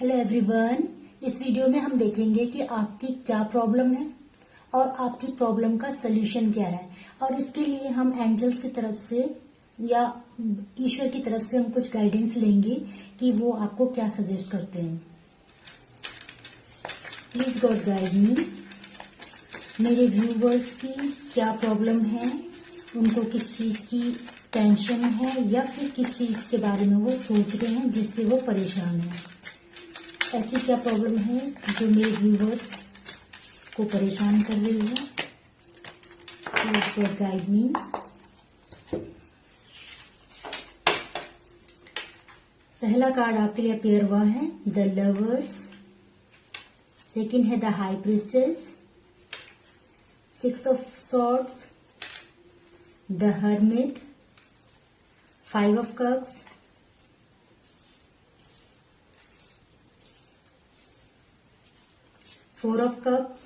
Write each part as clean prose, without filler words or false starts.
Hello everyone, इस video में हम देखेंगे कि आपकी क्या प्रॉब्लम है और आपकी प्रॉब्लम का सलूशन क्या है। और इसके लिए हम एंजल्स की तरफ से या ईश्वर की तरफ से हम कुछ गाइडेंस लेंगे कि वो आपको क्या सजेस्ट करते हैं। प्लीज गॉड गाइड मी। मेरे व्यूवर्स की क्या प्रॉब्लम है, उनको किस चीज की टेंशन है या फिर किस चीज के बारे में वो सोच रहे हैं जिससे वो परेशान है। ऐसी क्या प्रॉब्लम है जो मेरे व्यूवर्स को परेशान कर रही है। प्लीज गॉड गाइड मी। पहला कार्ड आपके लिए अपेयर हुआ है द लवर्स, सेकंड है the high priestess, 6 of swords, the hermit, 5 of cups, Four of Cups,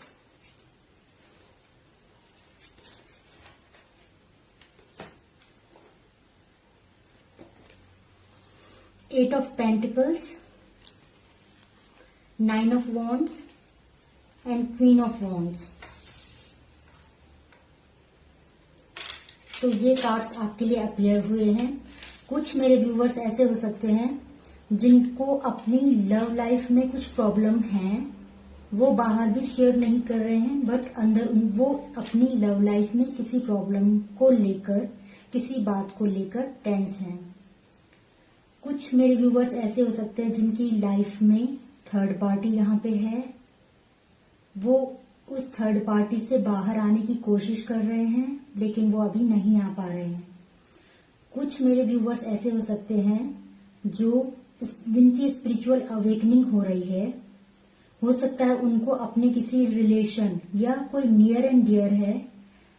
Eight of Pentacles, 9 of Wands and Queen of Wands। तो ये कार्ड्स आपके लिए अपीयर हुए हैं। कुछ मेरे व्यूवर्स ऐसे हो सकते हैं जिनको अपनी लव लाइफ में कुछ प्रॉब्लम है, वो बाहर भी शेयर नहीं कर रहे हैं, बट अंदर वो अपनी लव लाइफ में किसी प्रॉब्लम को लेकर, किसी बात को लेकर टेंस हैं। कुछ मेरे व्यूवर्स ऐसे हो सकते हैं जिनकी लाइफ में थर्ड पार्टी यहाँ पे है, वो उस थर्ड पार्टी से बाहर आने की कोशिश कर रहे हैं लेकिन वो अभी नहीं आ पा रहे हैं। कुछ मेरे व्यूवर्स ऐसे हो सकते हैं जिनकी स्पिरिचुअल अवेकनिंग हो रही है। हो सकता है उनको अपने किसी रिलेशन या कोई नियर एंड डियर है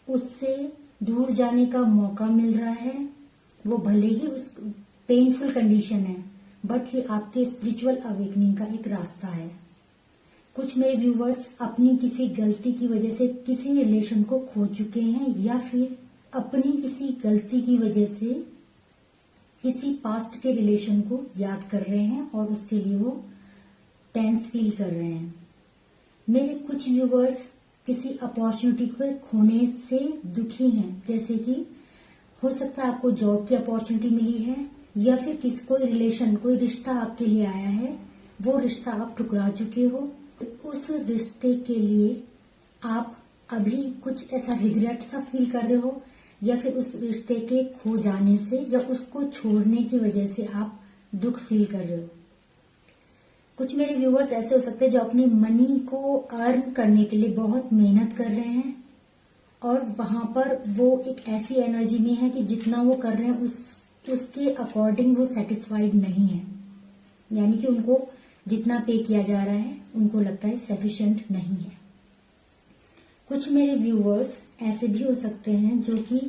उससे दूर जाने का मौका मिल रहा है। वो भले ही उस पेनफुल कंडीशन है बट ये आपके स्पिरिचुअल अवेकनिंग का एक रास्ता है। कुछ मेरे व्यूवर्स अपनी किसी गलती की वजह से किसी रिलेशन को खो चुके हैं या फिर अपनी किसी गलती की वजह से किसी पास्ट के रिलेशन को याद कर रहे हैं और उसके लिए वो टेंस फील कर रहे हैं। मेरे कुछ व्यूवर्स किसी अपॉर्चुनिटी को खोने से दुखी हैं, जैसे कि हो सकता है आपको जॉब की अपॉर्चुनिटी मिली है या फिर कोई रिलेशन, कोई रिश्ता आपके लिए आया है, वो रिश्ता आप ठुकरा चुके हो। उस रिश्ते के लिए आप अभी कुछ ऐसा रिग्रेट सा फील कर रहे हो या फिर उस रिश्ते के खो जाने से या उसको छोड़ने की वजह से आप दुख फील कर रहे हो। कुछ मेरे व्यूवर्स ऐसे हो सकते हैं जो अपनी मनी को अर्न करने के लिए बहुत मेहनत कर रहे हैं और वहां पर वो एक ऐसी एनर्जी में है कि जितना वो कर रहे हैं उसके अकॉर्डिंग वो सेटिस्फाइड नहीं है, यानी कि उनको जितना पे किया जा रहा है उनको लगता है सफिशिएंट नहीं है। कुछ मेरे व्यूवर्स ऐसे भी हो सकते हैं जो कि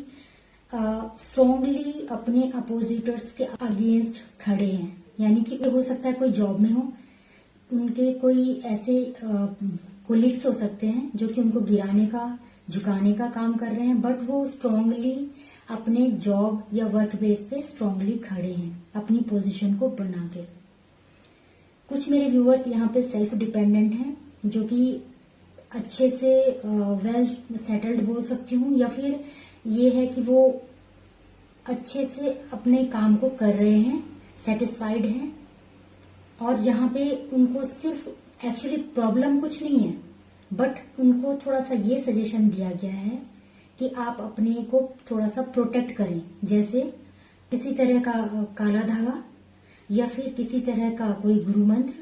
स्ट्रांगली अपने अपोजिटर्स के अगेंस्ट खड़े हैं, यानी कि हो सकता है कोई जॉब में हो, उनके कोई ऐसे कोलिग्स हो सकते हैं जो कि उनको गिराने का, झुकाने का काम कर रहे हैं, बट वो स्ट्रांगली अपने जॉब या वर्क बेस पे स्ट्रांगली खड़े हैं अपनी पोजीशन को बना के। कुछ मेरे व्यूअर्स यहाँ पे सेल्फ डिपेंडेंट हैं जो कि अच्छे से वेल सेटल्ड बोल सकती हूँ, या फिर ये है कि वो अच्छे से अपने काम को कर रहे हैं, सेटिस्फाइड हैं। और यहाँ पे उनको सिर्फ एक्चुअली प्रॉब्लम कुछ नहीं है, बट उनको थोड़ा सा ये सजेशन दिया गया है कि आप अपने को थोड़ा सा प्रोटेक्ट करें, जैसे किसी तरह का काला धागा या फिर किसी तरह का कोई गुरु मंत्र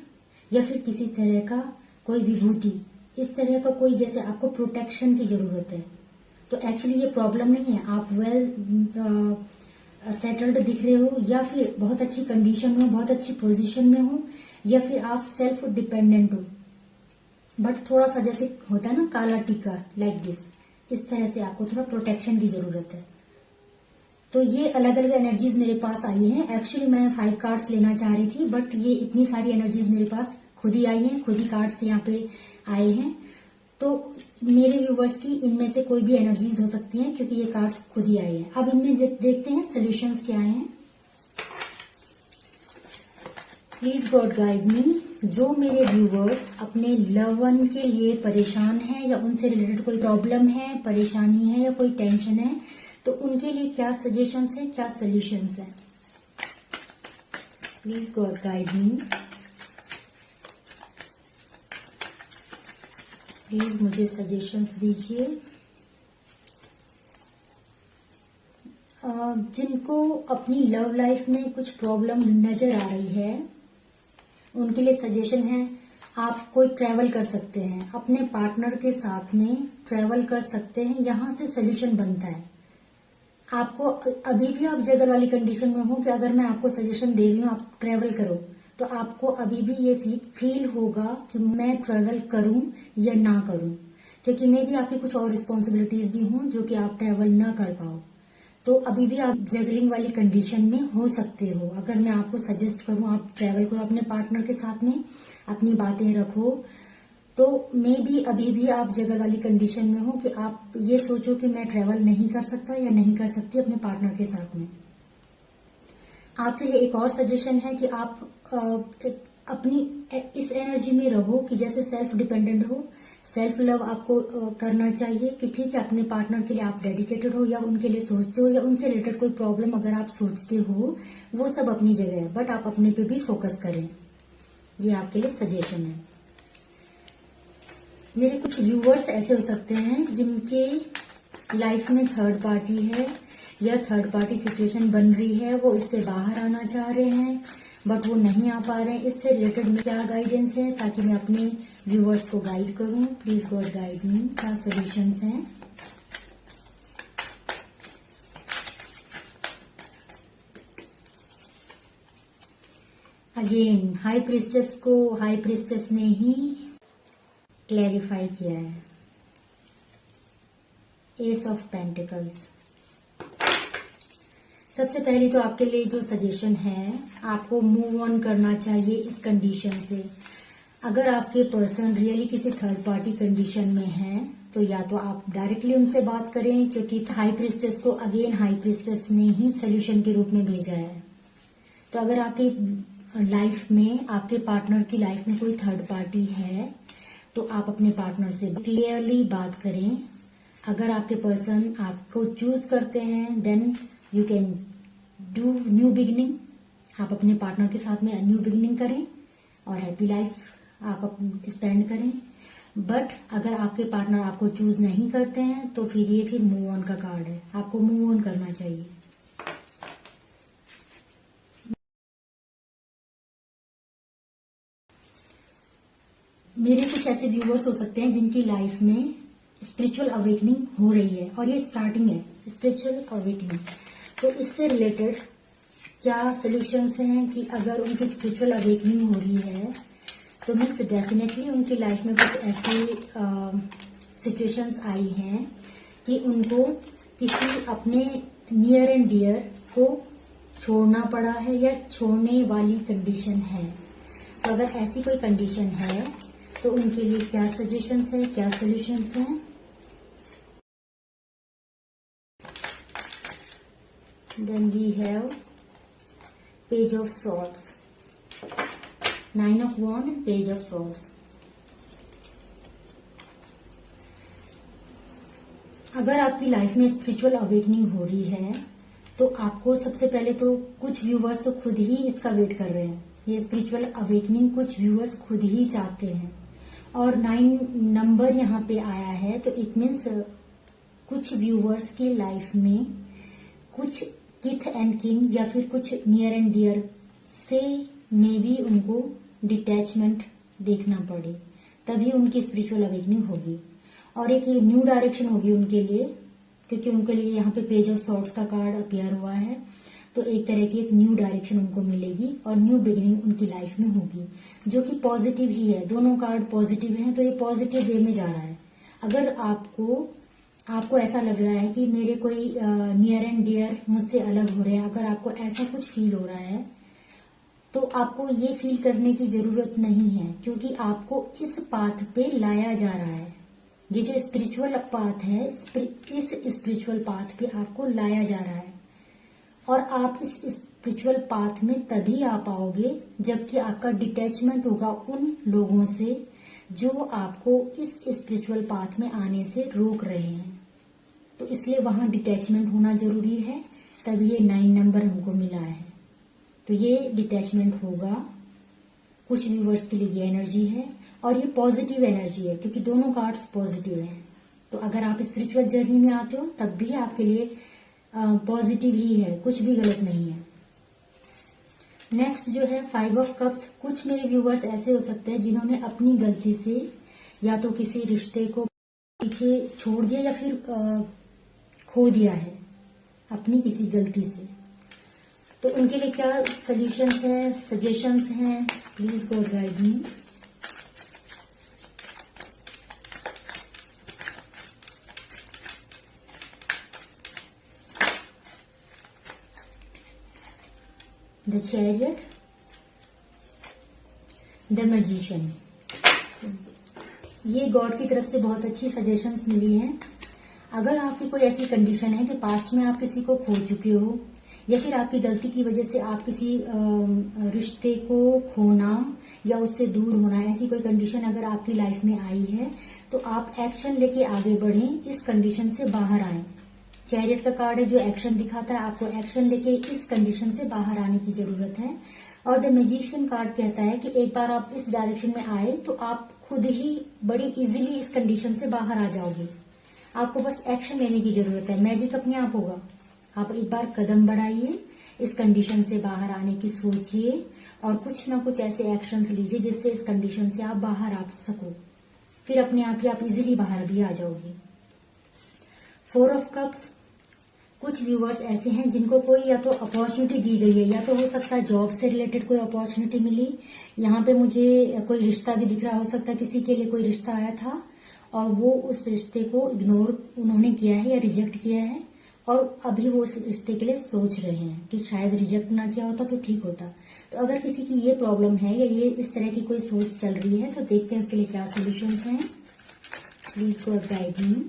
या फिर किसी तरह का कोई विभूति, इस तरह का कोई, जैसे आपको प्रोटेक्शन की जरूरत है। तो एक्चुअली ये प्रॉब्लम नहीं है, आप वेल सेटल्ड दिख रहे हो या फिर बहुत अच्छी कंडीशन में हो, बहुत अच्छी पोजीशन में हो, या फिर आप सेल्फ डिपेंडेंट हो, बट थोड़ा सा जैसे होता है ना काला टीका लाइक दिस, इस तरह से आपको थोड़ा प्रोटेक्शन की जरूरत है। तो ये अलग अलग एनर्जीज मेरे पास आई हैं। एक्चुअली मैं 5 कार्ड्स लेना चाह रही थी बट ये इतनी सारी एनर्जीज मेरे पास खुद ही आई हैं, खुद ही कार्ड्स यहाँ पे आए हैं। तो मेरे व्यूवर्स की इनमें से कोई भी एनर्जीज हो सकती हैं क्योंकि ये कार्ड्स खुद ही आए हैं। अब इनमें देखते हैं सोल्यूशंस क्या हैं। प्लीज गॉड गाइड मी। जो मेरे व्यूवर्स अपने लव वन के लिए परेशान हैं या उनसे रिलेटेड कोई प्रॉब्लम है, परेशानी है या कोई टेंशन है, तो उनके लिए क्या सजेशंस है, क्या सोल्यूशंस है। Please god guide me. Please मुझे सजेशंस दीजिए। जिनको अपनी लव लाइफ में कुछ प्रॉब्लम नजर आ रही है, उनके लिए सजेशन है, आप कोई ट्रैवल कर सकते हैं, अपने पार्टनर के साथ में ट्रैवल कर सकते हैं, यहां से सोल्यूशन बनता है। आपको अभी भी आप जगल वाली कंडीशन में हो कि अगर मैं आपको सजेशन दे रही हूँ आप ट्रैवल करो, तो आपको अभी भी ये फील होगा कि मैं ट्रैवल करूं या ना करूं, क्योंकि मे भी आपकी कुछ और रिस्पॉन्सिबिलिटीज भी हों जो कि आप ट्रैवल ना कर पाओ। तो अभी भी आप जगलिंग वाली कंडीशन में हो सकते हो। अगर मैं आपको सजेस्ट करूं आप ट्रैवल करो अपने पार्टनर के साथ में, अपनी बातें रखो, तो मे बी अभी भी आप जगल वाली कंडीशन में हो कि आप ये सोचो कि मैं ट्रैवल नहीं कर सकता या नहीं कर सकती अपने पार्टनर के साथ में। आपके लिए एक और सजेशन है कि आप अपनी इस एनर्जी में रहो कि जैसे सेल्फ डिपेंडेंट हो, सेल्फ लव आपको करना चाहिए कि ठीक है अपने पार्टनर के लिए आप डेडिकेटेड हो या उनके लिए सोचते हो या उनसे रिलेटेड कोई प्रॉब्लम अगर आप सोचते हो, वो सब अपनी जगह है, बट आप अपने पे भी फोकस करें। ये आपके लिए सजेशन है। मेरे कुछ व्यूअर्स ऐसे हो सकते हैं जिनके लाइफ में थर्ड पार्टी है या थर्ड पार्टी सिचुएशन बन रही है, वो इससे बाहर आना चाह रहे हैं बट वो नहीं आ पा रहे हैं। इससे रिलेटेड में क्या गाइडेंस है ताकि मैं अपने व्यूअर्स को गाइड करूं। प्लीज गॉड गाइड मी, क्या सॉल्यूशंस हैं। अगेन हाई प्रिस्टेस को हाई प्रिस्टेस ने ही क्लैरिफाई किया है। S of pentacles. सबसे पहले तो आपके लिए जो सजेशन है, आपको मूव ऑन करना चाहिए इस कंडीशन से। अगर आपके पर्सन रियली किसी थर्ड पार्टी कंडीशन में है तो या तो आप डायरेक्टली उनसे बात करें, क्योंकि हाई प्रिस्टेस को अगेन हाई प्रिस्टेस ने ही सोल्यूशन के रूप में भेजा है। तो अगर आपकी लाइफ में, आपके पार्टनर की लाइफ में कोई थर्ड पार्टी है तो आप अपने पार्टनर से क्लियरली बात करें। अगर आपके पर्सन आपको चूज करते हैं then you can do new beginning. आप अपने पार्टनर के साथ में न्यू बिगिनिंग करें और हैप्पी लाइफ आप स्पेंड करें। बट अगर आपके पार्टनर आपको चूज नहीं करते हैं तो फिर ये फिर मूव ऑन का कार्ड है, आपको मूव ऑन करना चाहिए। मेरे कुछ ऐसे व्यूवर्स हो सकते हैं जिनकी लाइफ में स्पिरिचुअल अवेकनिंग हो रही है और ये स्टार्टिंग है स्पिरिचुअल अवेकनिंग। तो इससे रिलेटेड क्या सॉल्यूशंस हैं कि अगर उनकी स्पिरिचुअल अवेकनिंग हो रही है तो मीन्स डेफिनेटली उनकी लाइफ में कुछ ऐसी सिचुएशंस आई हैं कि उनको किसी अपने नियर एंड डियर को छोड़ना पड़ा है या छोड़ने वाली कंडीशन है। तो अगर ऐसी कोई कंडीशन है तो उनके लिए क्या सजेशंस है, क्या सॉल्यूशंस हैं। Then we have page of swords, 9 of wand, page of swords. अगर आपकी लाइफ में स्पिरिचुअल अवेकनिंग हो रही है तो आपको सबसे पहले तो कुछ व्यूवर्स तो खुद ही इसका वेट कर रहे हैं। ये स्पिरिचुअल अवेकनिंग कुछ व्यूवर्स खुद ही चाहते हैं और 9 नंबर यहाँ पे आया है तो इट मीन्स कुछ व्यूवर्स की लाइफ में कुछ किथ एंड किन या फिर कुछ नियर एंड डियर से मे भी उनको डिटैचमेंट देखना पड़े, तभी उनकी स्पिरिचुअल अवेकनिंग होगी और एक न्यू डायरेक्शन होगी उनके लिए, क्योंकि उनके लिए यहाँ पे पेज ऑफ सॉर्ड्स का कार्ड अपीयर हुआ है। तो एक तरह की एक न्यू डायरेक्शन उनको मिलेगी और न्यू बिगिनिंग उनकी लाइफ में होगी जो कि पॉजिटिव ही है। दोनों कार्ड पॉजिटिव हैं तो ये पॉजिटिव वे में जा रहा है। अगर आपको ऐसा लग रहा है कि मेरे कोई नियर एंड डियर मुझसे अलग हो रहे हैं, अगर आपको ऐसा कुछ फील हो रहा है तो आपको ये फील करने की जरूरत नहीं है, क्योंकि आपको इस पाथ पे लाया जा रहा है। ये जो स्पिरिचुअल पाथ है, इस स्पिरिचुअल पाथ पे आपको लाया जा रहा है और आप इस स्पिरिचुअल पाथ में तभी आ पाओगे जबकि आपका डिटैचमेंट होगा उन लोगों से जो आपको इस स्पिरिचुअल पाथ में आने से रोक रहे हैं। तो इसलिए वहां डिटैचमेंट होना जरूरी है, तभी ये 9 नंबर हमको मिला है। तो ये डिटैचमेंट होगा। कुछ व्यूवर्स के लिए ये एनर्जी है और ये पॉजिटिव एनर्जी है क्योंकि दोनों कार्ड्स पॉजिटिव हैं। तो अगर आप स्पिरिचुअल जर्नी में आते हो तब भी आपके लिए पॉजिटिव ही है, कुछ भी गलत नहीं है। नेक्स्ट जो है 5 ऑफ कप्स। कुछ मेरे व्यूवर्स ऐसे हो सकते हैं जिन्होंने अपनी गलती से या तो किसी रिश्ते को पीछे छोड़ दिया या फिर खो दिया है अपनी किसी गलती से। तो उनके लिए क्या सॉल्यूशंस है, सजेशंस हैं, please god guide me. The chariot, the magician. ये गॉड की तरफ से बहुत अच्छी सजेशंस मिली हैं। अगर आपकी कोई ऐसी कंडीशन है कि पास्ट में आप किसी को खो चुके हो या फिर आपकी गलती की वजह से आप किसी रिश्ते को खोना या उससे दूर होना, ऐसी कोई कंडीशन अगर आपकी लाइफ में आई है तो आप एक्शन लेके आगे बढ़ें, इस कंडीशन से बाहर आएं। चैरियट का कार्ड है जो एक्शन दिखाता है, आपको एक्शन लेके इस कंडीशन से बाहर आने की जरूरत है। और द मैजिशियन कार्ड कहता है कि एक बार आप इस डायरेक्शन में आए तो आप खुद ही बड़ी इजीली इस कंडीशन से बाहर आ जाओगे। आपको बस एक्शन लेने की जरूरत है, मैजिक अपने आप होगा। आप एक बार कदम बढ़ाइए, इस कंडीशन से बाहर आने की सोचिए और कुछ ना कुछ ऐसे एक्शंस लीजिए जिससे इस कंडीशन से आप बाहर आ सको। फिर अपने आप ही आप इजीली बाहर भी आ जाओगे। 4 ऑफ कप्स। कुछ व्यूवर्स ऐसे हैं जिनको कोई या तो अपॉर्चुनिटी दी गई है या तो हो सकता है जॉब से रिलेटेड कोई अपॉर्चुनिटी मिली। यहाँ पे मुझे कोई रिश्ता भी दिख रहा, हो सकता है किसी के लिए कोई रिश्ता आया था और वो उस रिश्ते को इग्नोर उन्होंने किया है या रिजेक्ट किया है और अभी वो उस रिश्ते के लिए सोच रहे हैं कि शायद रिजेक्ट ना किया होता तो ठीक होता। तो अगर किसी की ये प्रॉब्लम है या ये इस तरह की कोई सोच चल रही है तो देखते हैं उसके लिए क्या सोल्यूशंस हैं। Please god guide me.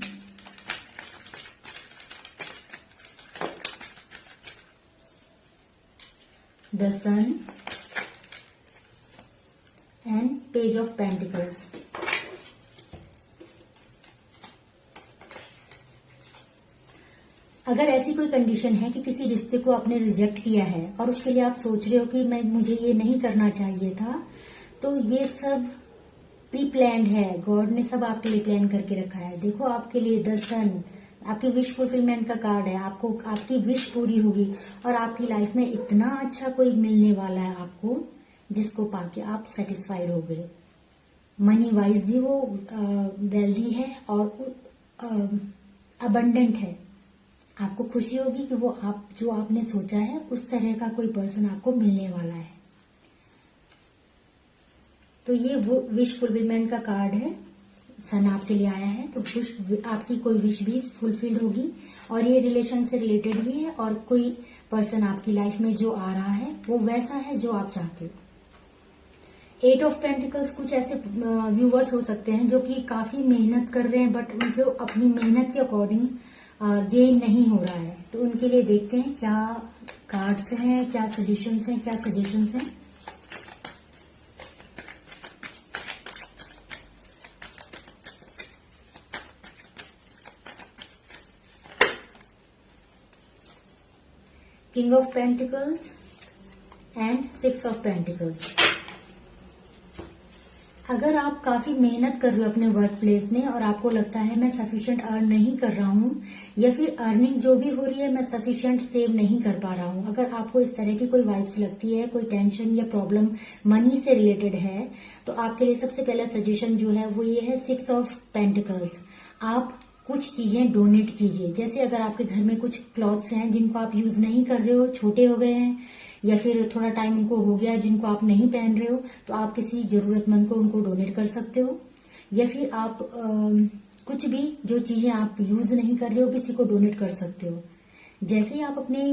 The sun and page of pentacles. अगर ऐसी कोई कंडीशन है कि किसी रिश्ते को आपने रिजेक्ट किया है और उसके लिए आप सोच रहे हो कि मुझे ये नहीं करना चाहिए था, तो ये सब प्री प्लान्ड है। गॉड ने सब आपके लिए प्लान करके रखा है। देखो आपके लिए द सन आपकी विश फुलफिलमेंट का कार्ड है। आपको आपकी विश पूरी होगी और आपकी लाइफ में इतना अच्छा कोई मिलने वाला है आपको जिसको पाके आप सेटिस्फाइड हो गए। मनी वाइज भी वो वेल्दी है और अबंडेंट है। आपको खुशी होगी कि वो आप जो आपने सोचा है उस तरह का कोई पर्सन आपको मिलने वाला है। तो ये वो विश फुलफिलमेंट का कार्ड है। सन आपके लिए आया है तो आपकी कोई विश भी फुलफिल्ड होगी और ये रिलेशन से रिलेटेड भी है और कोई पर्सन आपकी लाइफ में जो आ रहा है वो वैसा है जो आप चाहते हो। 8 ऑफ पेंटिकल्स। कुछ ऐसे व्यूवर्स हो सकते हैं जो कि काफी मेहनत कर रहे हैं बट उनको अपनी मेहनत के अकॉर्डिंग गेन नहीं हो रहा है। तो उनके लिए देखते हैं क्या कार्ड्स हैं, क्या सॉल्यूशंस हैं, क्या सजेशंस हैं। King of pentacles and 6 of pentacles. अगर आप काफी मेहनत कर रहे हो अपने वर्क प्लेस में और आपको लगता है मैं सफिशिएंट अर्न नहीं कर रहा हूं या फिर अर्निंग जो भी हो रही है मैं सफिशिएंट सेव नहीं कर पा रहा हूं, अगर आपको इस तरह की कोई वाइब्स लगती है, कोई टेंशन या प्रॉब्लम मनी से रिलेटेड है, तो आपके लिए सबसे पहला सजेशन जो है वो ये है 6 ऑफ पेंटिकल्स। आप कुछ चीजें डोनेट कीजिए। जैसे अगर आपके घर में कुछ क्लॉथ्स हैं जिनको आप यूज नहीं कर रहे हो, छोटे हो गए हैं या फिर थोड़ा टाइम उनको हो गया जिनको आप नहीं पहन रहे हो, तो आप किसी जरूरतमंद को उनको डोनेट कर सकते हो। या फिर आप कुछ भी जो चीजें आप यूज नहीं कर रहे हो किसी को डोनेट कर सकते हो। जैसे ही आप अपने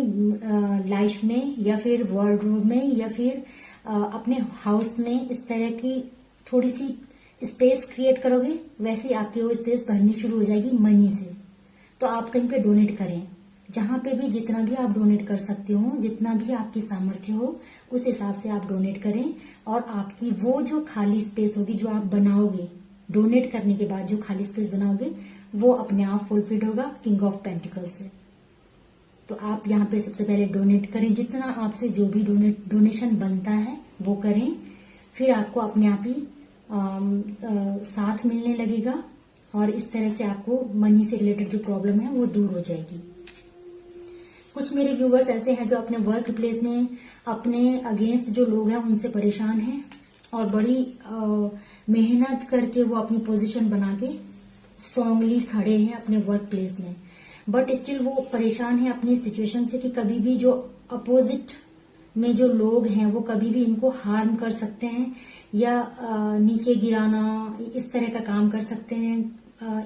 लाइफ में या फिर वार्डरोब में या फिर अपने हाउस में इस तरह की थोड़ी सी स्पेस क्रिएट करोगे वैसे ही आपकी वो स्पेस भरनी शुरू हो जाएगी मनी से। तो आप कहीं पे डोनेट करें। जहां पे भी जितना भी आप डोनेट कर सकते हो, जितना भी आपकी सामर्थ्य हो, उस हिसाब से आप डोनेट करें। और आपकी वो जो खाली स्पेस होगी जो आप बनाओगे, डोनेट करने के बाद जो खाली स्पेस बनाओगे, वो अपने आप फुलफिल होगा किंग ऑफ पेंटिकल से। तो आप यहाँ पे सबसे पहले डोनेट करें, जितना आपसे जो भी डोनेशन बनता है वो करें। फिर आपको अपने आप ही साथ मिलने लगेगा और इस तरह से आपको मनी से रिलेटेड जो प्रॉब्लम है वो दूर हो जाएगी। कुछ मेरे व्यूवर्स ऐसे हैं जो अपने वर्क प्लेस में अपने अगेंस्ट जो लोग हैं उनसे परेशान हैं और बड़ी मेहनत करके वो अपनी पोजीशन बना के स्ट्रांगली खड़े हैं अपने वर्क प्लेस में, बट स्टिल वो परेशान है अपनी सिचुएशन से कि कभी भी जो अपोजिट में जो लोग हैं वो कभी भी इनको हार्म कर सकते हैं या नीचे गिराना, इस तरह का काम कर सकते हैं,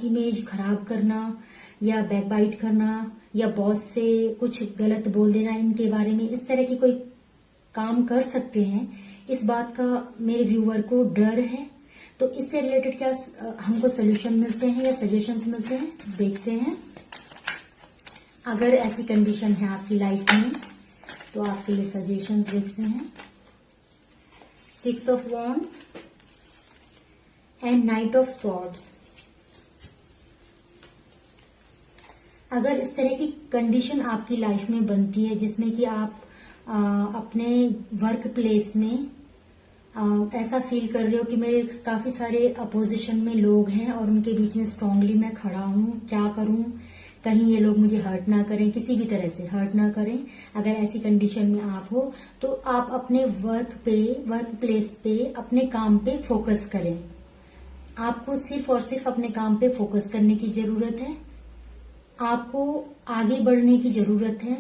इमेज खराब करना या बैकबाइट करना या बॉस से कुछ गलत बोल देना इनके बारे में, इस तरह की कोई काम कर सकते हैं। इस बात का मेरे व्यूअर को डर है। तो इससे रिलेटेड क्या हमको सोल्यूशन मिलते हैं या सजेशंस मिलते हैं, देखते हैं। अगर ऐसी कंडीशन है आपकी लाइफ में तो आपके लिए सजेशंस देखते हैं। 6 of wands and night of swords. अगर इस तरह की कंडीशन आपकी लाइफ में बनती है जिसमें कि आप अपने वर्क प्लेस में ऐसा फील कर रहे हो कि मेरे काफी सारे अपोजिशन में लोग हैं और उनके बीच में स्ट्रांगली मैं खड़ा हूं, क्या करूं, कहीं ये लोग मुझे हर्ट ना करें, किसी भी तरह से हर्ट ना करें। अगर ऐसी कंडीशन में आप हो तो आप अपने वर्क प्लेस पे अपने काम पे फोकस करें। आपको सिर्फ और सिर्फ अपने काम पे फोकस करने की जरूरत है। आपको आगे बढ़ने की जरूरत है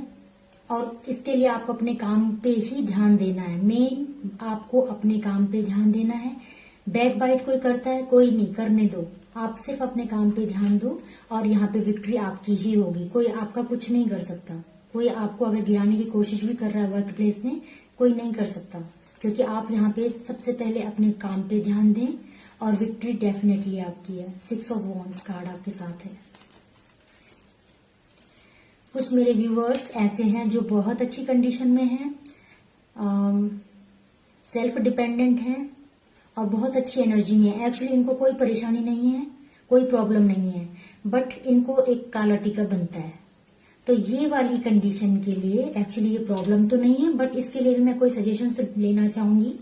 और इसके लिए आपको अपने काम पे ही ध्यान देना है। मेन आपको अपने काम पे ध्यान देना है। बैक बाइट कोई करता है, कोई नहीं, करने दो। आप सिर्फ अपने काम पे ध्यान दो और यहाँ पे विक्ट्री आपकी ही होगी। कोई आपका कुछ नहीं कर सकता। कोई आपको अगर गिराने की कोशिश भी कर रहा है वर्क प्लेस में, कोई नहीं कर सकता, क्योंकि आप यहाँ पे सबसे पहले अपने काम पे ध्यान दें और विक्ट्री डेफिनेटली आपकी है। 6 ऑफ वॉन्ड्स कार्ड आपके साथ है। कुछ मेरे व्यूअर्स ऐसे हैं जो बहुत अच्छी कंडीशन में हैं, सेल्फ डिपेंडेंट हैं और बहुत अच्छी एनर्जी में है। एक्चुअली इनको कोई परेशानी नहीं है, कोई प्रॉब्लम नहीं है, बट इनको एक काला टीका बनता है। तो ये वाली कंडीशन के लिए एक्चुअली ये प्रॉब्लम तो नहीं है, बट इसके लिए भी मैं कोई सजेशन लेना चाहूंगी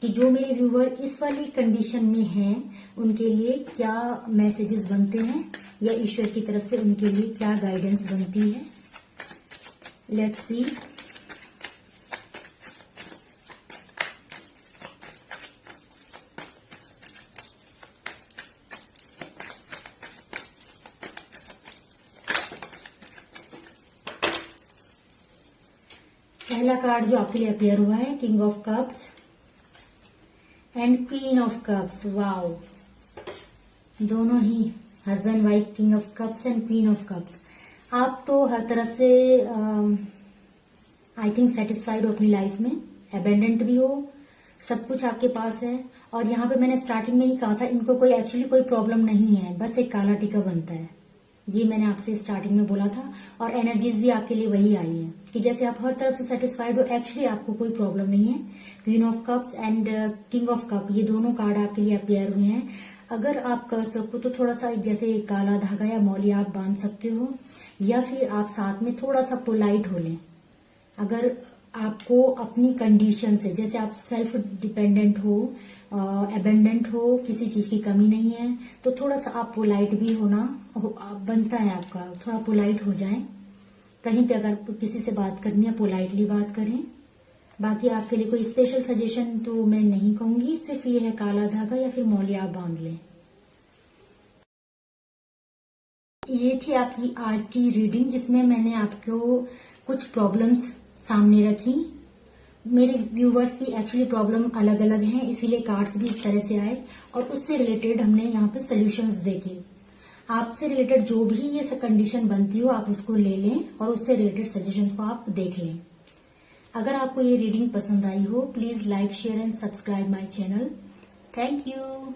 कि जो मेरे व्यूवर इस वाली कंडीशन में हैं उनके लिए क्या मैसेजेस बनते हैं या ईश्वर की तरफ से उनके लिए क्या गाइडेंस बनती है। Let's see. पहला कार्ड जो आपके लिए अपेयर हुआ है, king of cups and queen of cups. Wow, दोनों ही husband wife, king of cups and queen of cups. आप तो हर तरफ से आई थिंक सेटिस्फाइड हो अपनी लाइफ में, एबेंडेंट भी हो, सब कुछ आपके पास है। और यहाँ पे मैंने स्टार्टिंग में ही कहा था इनको कोई एक्चुअली कोई प्रॉब्लम नहीं है, बस एक काला टीका बनता है। ये मैंने आपसे स्टार्टिंग में बोला था और एनर्जीज भी आपके लिए वही आई है कि जैसे आप हर तरफ से सेटिस्फाइड हो, एक्चुअली आपको कोई प्रॉब्लम नहीं है। Queen of cups and king of cup, ये दोनों कार्ड आपके लिए अपेयर हुए हैं। अगर आप कर सको तो थोड़ा सा जैसे काला धागा या मौली आप बांध सकते हो, या फिर आप साथ में थोड़ा सा पोलाइट हो लें। अगर आपको अपनी कंडीशन से, जैसे आप सेल्फ डिपेंडेंट हो, एबेंडेंट हो, किसी चीज की कमी नहीं है, तो थोड़ा सा आप पोलाइट भी होना बनता है आपका, थोड़ा पोलाइट हो जाए। कहीं पे अगर किसी से बात करनी है पोलाइटली बात करें। बाकी आपके लिए कोई स्पेशल सजेशन तो मैं नहीं कहूंगी, सिर्फ ये है काला धागा या फिर मौली आप बांध लें। ये थी आपकी आज की रीडिंग जिसमें मैंने आपको कुछ प्रॉब्लम्स सामने रखी। मेरे व्यूवर्स की एक्चुअली प्रॉब्लम अलग अलग हैं, इसीलिए कार्ड्स भी इस तरह से आए और उससे रिलेटेड हमने यहाँ पे सॉल्यूशंस देखे। आपसे रिलेटेड जो भी ये कंडीशन बनती हो आप उसको ले लें और उससे रिलेटेड सजेशंस को आप देख लें। अगर आपको ये रीडिंग पसंद आई हो please like, share and subscribe my channel. Thank you.